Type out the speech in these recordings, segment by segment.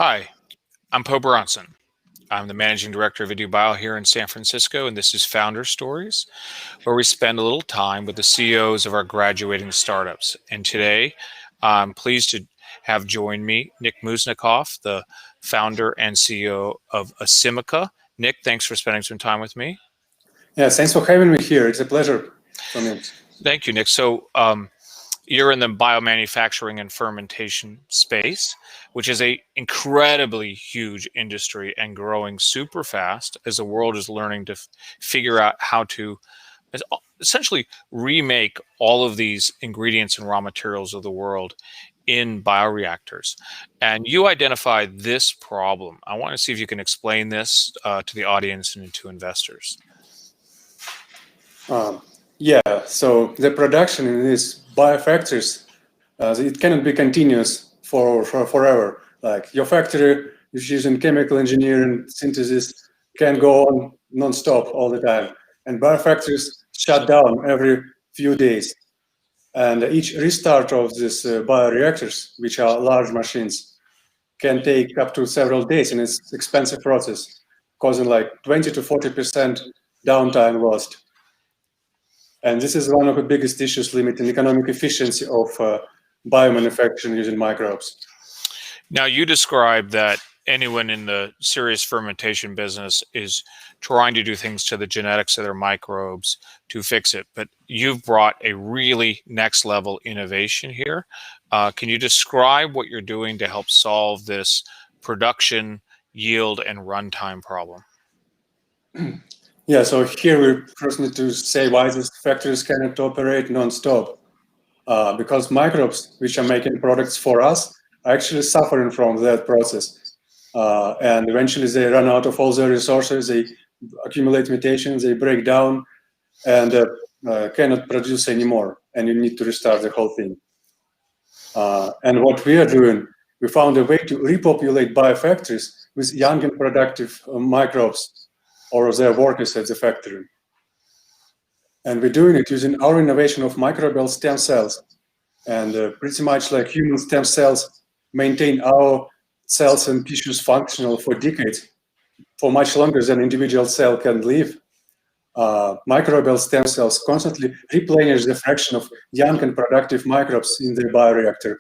Hi, I'm Poe Bronson. I'm the managing director of InduBio here in San Francisco, and this is Founder Stories, where we spend a little time with the CEOs of our graduating startups. And today, I'm pleased to have joined me Nik Mushnikov, the founder and CEO of Asimica. Nik, thanks for spending some time with me. Yeah, thanks for having me here. It's a pleasure for me. Thank you, Nik. So, you're in the biomanufacturing and fermentation space, which is a incredibly huge industry and growing super fast as the world is learning to figure out how to essentially remake all of these ingredients and raw materials of the world in bioreactors. And you identified this problem. I want to see if you can explain this to the audience and to investors. Yeah, so the production in these biofactories, it cannot be continuous for forever. Like your factory is using chemical engineering synthesis can go on non-stop all the time. And biofactories shut down every few days. And each restart of these bioreactors, which are large machines, can take up to several days, and it's an expensive process, causing like 20 to 40% downtime lost. And this is one of the biggest issues limiting economic efficiency of biomanufacturing using microbes. Now, you described that anyone in the serious fermentation business is trying to do things to the genetics of their microbes to fix it, but you've brought a really next level innovation here. Can you describe what you're doing to help solve this production, yield, and runtime problem? Yeah, so here we first need to say why these factories cannot operate non-stop. Because microbes, which are making products for us, are actually suffering from that process. And eventually they run out of all their resources, they accumulate mutations, they break down, and cannot produce anymore. And you need to restart the whole thing. And what we are doing, we found a way to repopulate biofactories with young and productive microbes or their workers at the factory. And we're doing it using our innovation of microbial stem cells. And pretty much like human stem cells maintain our cells and tissues functional for decades, for much longer than individual cell can live. Microbial stem cells constantly replenish the fraction of young and productive microbes in the bioreactor,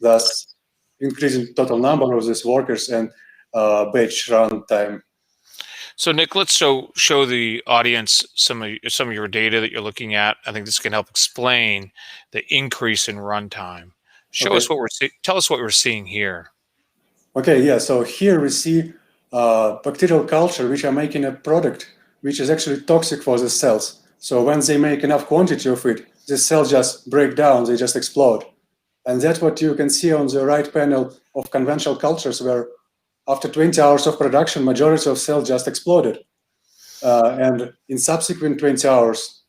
thus increasing total number of these workers and batch run time. So, Nik, let's show the audience some of your data that you're looking at. I think this can help explain the increase in runtime. Show us what we're tell us what we're seeing here. Okay, yeah. So here we see bacterial culture, which are making a product which is actually toxic for the cells. So when they make enough quantity of it, the cells just break down, they just explode. And that's what you can see on the right panel of conventional cultures, where after 20 hours of production, majority of cells just exploded. And in subsequent 20 hours,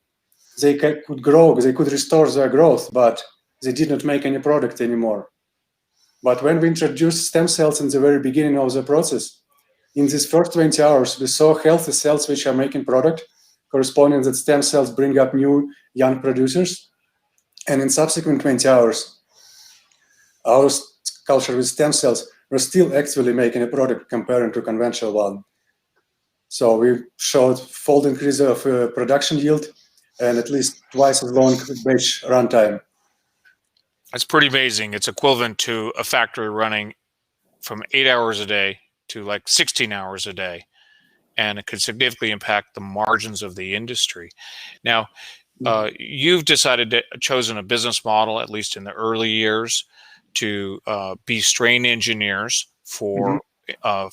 they could grow, they could restore their growth, but they did not make any product anymore. But when we introduced stem cells in the very beginning of the process, in these first 20 hours, we saw healthy cells which are making product, corresponding that stem cells bring up new young producers. And in subsequent 20 hours, our culture with stem cells were still actually making a product comparing to conventional one. So we showed fold increase of production yield and at least twice as long batch runtime. That's pretty amazing. It's equivalent to a factory running from 8 hours a day to like 16 hours a day. And it could significantly impact the margins of the industry. Now, you've chosen a business model, at least in the early years, to be strain engineers for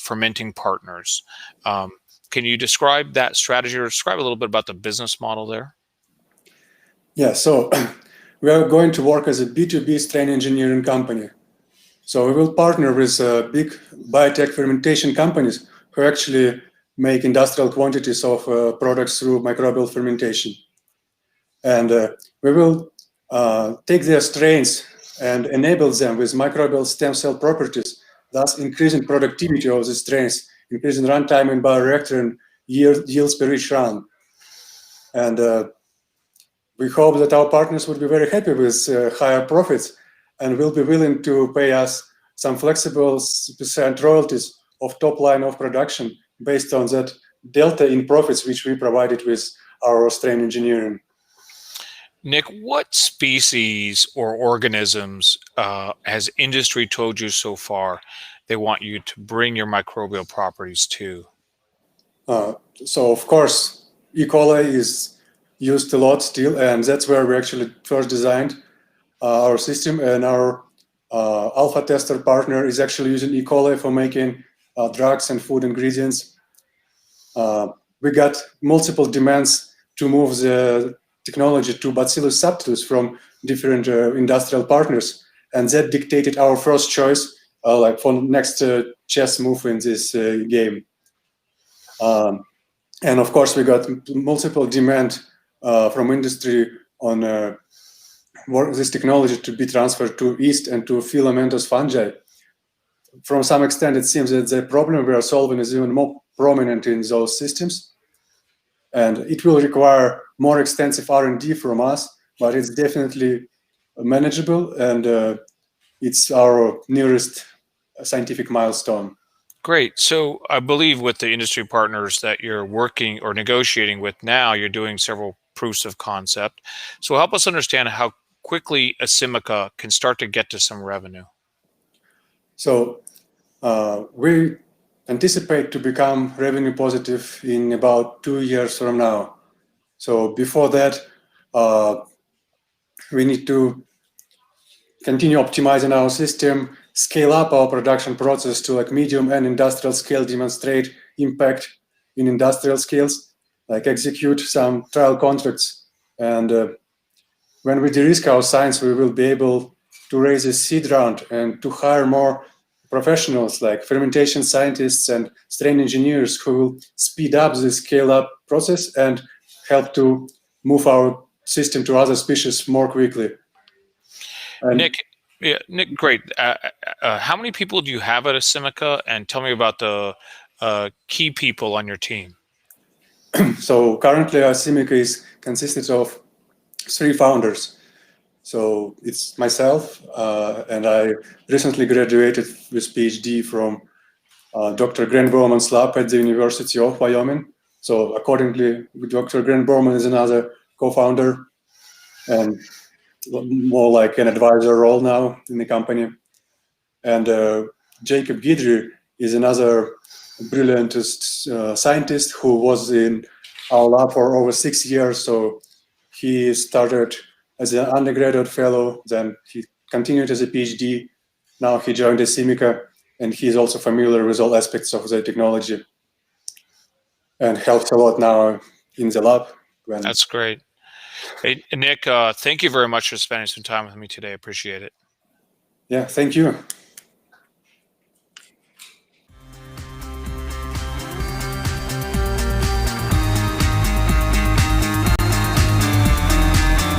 fermenting partners. Can you describe that strategy or describe a little bit about the business model there? Yeah, so we are going to work as a B2B strain engineering company. So we will partner with big biotech fermentation companies who actually make industrial quantities of products through microbial fermentation. And we will take their strains and enable them with microbial stem cell properties, thus increasing productivity of the strains, increasing runtime in bioreactor and yields per each run. And we hope that our partners would be very happy with higher profits and will be willing to pay us some flexible percent royalties of top line of production based on that delta in profits which we provided with our strain engineering. Nik, what species or organisms has industry told you so far they want you to bring your microbial properties to? So of course, E. coli is used a lot still, and that's where we actually first designed our system, and our alpha tester partner is actually using E. coli for making drugs and food ingredients. We got multiple demands to move the technology to Bacillus subtilis from different industrial partners, and that dictated our first choice, like for next chess move in this game. And of course, we got multiple demand from industry on this technology to be transferred to yeast and to filamentous fungi. From some extent, it seems that the problem we are solving is even more prominent in those systems. And it will require more extensive R&D from us, but it's definitely manageable, and it's our nearest scientific milestone. Great. So I believe with the industry partners that you're working or negotiating with now, you're doing several proofs of concept. So help us understand how quickly Asimica can start to get to some revenue. So we anticipate to become revenue positive in about 2 years from now. So before that, we need to continue optimizing our system, scale up our production process to like medium and industrial scale, demonstrate impact in industrial scales, like execute some trial contracts. And when we de-risk our science, we will be able to raise a seed round and to hire more professionals like fermentation scientists and strain engineers who will speed up the scale-up process and help to move our system to other species more quickly. And Nik, great. How many people do you have at Asimica? And tell me about the key people on your team. So currently, Asimica is consisted of 3 founders. So it's myself, and I recently graduated with PhD from Dr. Grant Bowman's lab at the University of Wyoming. So accordingly, Dr. Grant Bowman is another co-founder and more like an advisor role now in the company. And Jacob Guidry is another brilliant scientist who was in our lab for over 6 years. So he started as an undergraduate fellow, then he continued as a PhD. Now he joined Asimica, and he's also familiar with all aspects of the technology and helps a lot now in the lab. That's great. Hey, Nik, thank you very much for spending some time with me today. I appreciate it. Yeah, thank you.